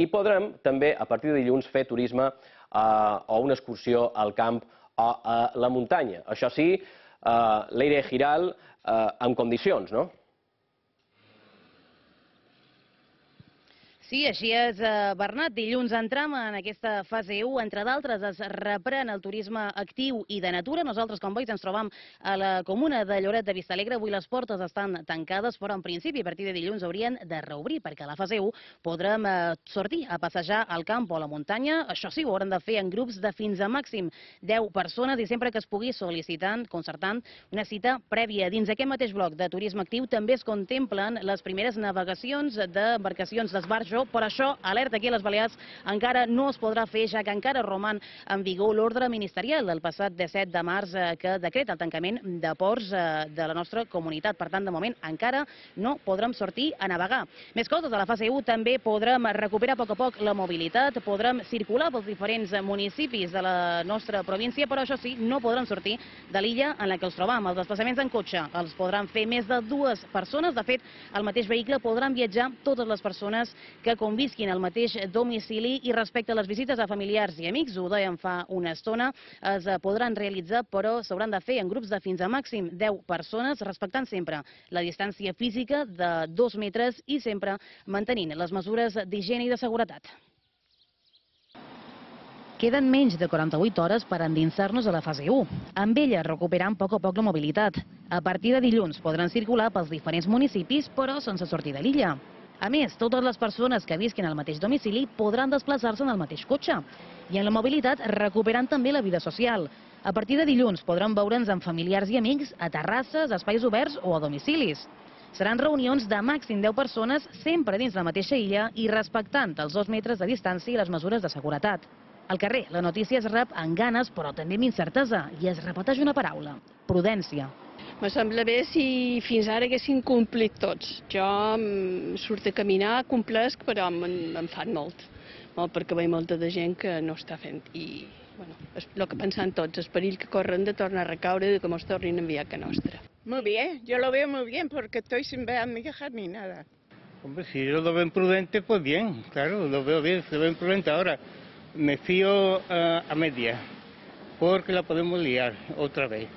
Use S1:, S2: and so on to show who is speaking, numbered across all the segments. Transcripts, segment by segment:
S1: I podrem també, a partir de dilluns, fer turisme o una excursió al camp o a la muntanya. Això sí, l'aire giral en condicions, no?
S2: Sí, així és, Bernat. Dilluns entram en aquesta fase 1. Entre d'altres, es reprèn el turisme actiu i de natura. Nosaltres, com veus, ens trobam a la comuna de Lloret de Vistalegre. Avui les portes estan tancades, però en principi a partir de dilluns haurien de reobrir, perquè a la fase 1 podrem sortir a passejar al camp o a la muntanya. Això sí, ho hauran de fer en grups de fins a màxim 10 persones i sempre que es pugui sol·licitant, concertant una cita prèvia. Dins aquest mateix bloc de turisme actiu també es contemplen les primeres navegacions d'embarcacions d'esbarjo. Per això, alerta aquí a les Balears, encara no es podrà fer, ja que encara roman en vigor l'ordre ministerial del passat 17 de març que decreta el tancament de ports de la nostra comunitat. Per tant, de moment, encara no podrem sortir a navegar. Més coses, a la fase 1 també podrem recuperar a poc la mobilitat, podrem circular pels diferents municipis de la nostra província, però això sí, no podrem sortir de l'illa en la que els trobam. Els desplaçaments en cotxe els podran fer més de 2 persones. De fet, al mateix vehicle podran viatjar totes les persones que convisquin al mateix domicili. I respecte a les visites a familiars i amics, ho dèiem fa una estona, es podran realitzar, però s'hauran de fer en grups de fins a màxim 10 persones, respectant sempre la distància física de 2 metres i sempre mantenint les mesures d'higiene i de seguretat. Queden menys de 48 hores per endinsar-nos a la fase 1. Amb ella recuperant a poc la mobilitat. A partir de dilluns podran circular pels diferents municipis, però sense sortir de l'illa. A més, totes les persones que visquin al mateix domicili podran desplaçar-se en el mateix cotxe. I en la mobilitat recuperant també la vida social. A partir de dilluns podran veure'ns amb familiars i amics a terrasses, espais oberts o a domicilis. Seran reunions de màxim 10 persones, sempre dins la mateixa illa i respectant els 2 metres de distància i les mesures de seguretat. Al carrer, la notícia es rep amb ganes, però també amb incertesa, i es repeteix una paraula: prudència.
S3: Me sembla bé si fins ara haguessin complit tots. Jo surto a caminar, complesc, però em fan molt, perquè veig molta de gent que no està fent. I és el que pensen tots, el perill que corren de tornar a recaure i que ens tornin a enviar a casa nostra.
S4: Muy bien, yo lo veo muy bien porque estoy sin ver a mi hija ni nada.
S5: Hombre, si ellos lo ven prudente, pues bien, claro, lo veo bien, se lo ven prudente. Ahora, me fío a media, porque la podemos liar otra vez.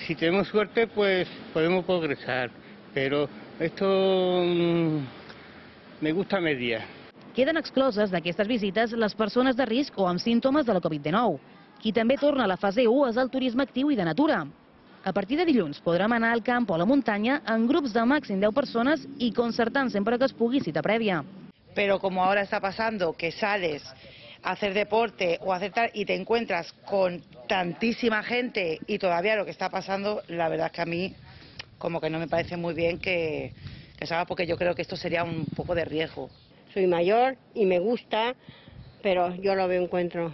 S5: Si tenemos suerte, pues podemos progresar, pero esto me gusta a media.
S2: Queden excloses d'aquestes visites les persones de risc o amb símptomes de la Covid-19. Qui també torna a la fase 1 és el turisme actiu i de natura. A partir de dilluns podrem anar al camp o a la muntanya en grups de màxim 10 persones y concertant sempre que es pugui cita prèvia.
S6: Pero como ahora está pasando que sales a hacer deporte o a hacer tal y te encuentras con tantísima gente y todavía lo que está pasando, la verdad es que a mí como que no me parece muy bien que se haga, porque yo creo que esto sería un poco de riesgo.
S7: Soy mayor y me gusta, pero yo lo veo encuentro.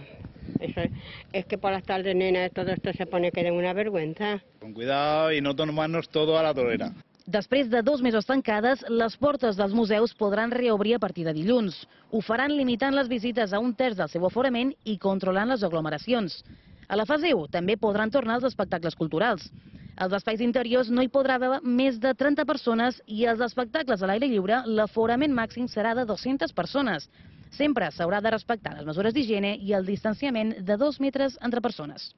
S7: Es que por las tardes, nena, todo esto se pone que den una vergüenza.
S8: Con cuidado y no tomarnos todo a la torera.
S2: Després de 2 mesos tancades, les portes dels museus podran reobrir a partir de dilluns. Ho faran limitant les visites a 1/3 del seu aforament i controlant les aglomeracions. A la fase 1 també podran tornar els espectacles culturals. Als espais interiors no hi podrà haver més de 30 persones i als espectacles a l'aire lliure l'aforament màxim serà de 200 persones. Sempre s'haurà de respectar les mesures d'higiene i el distanciament de 2 metres entre persones.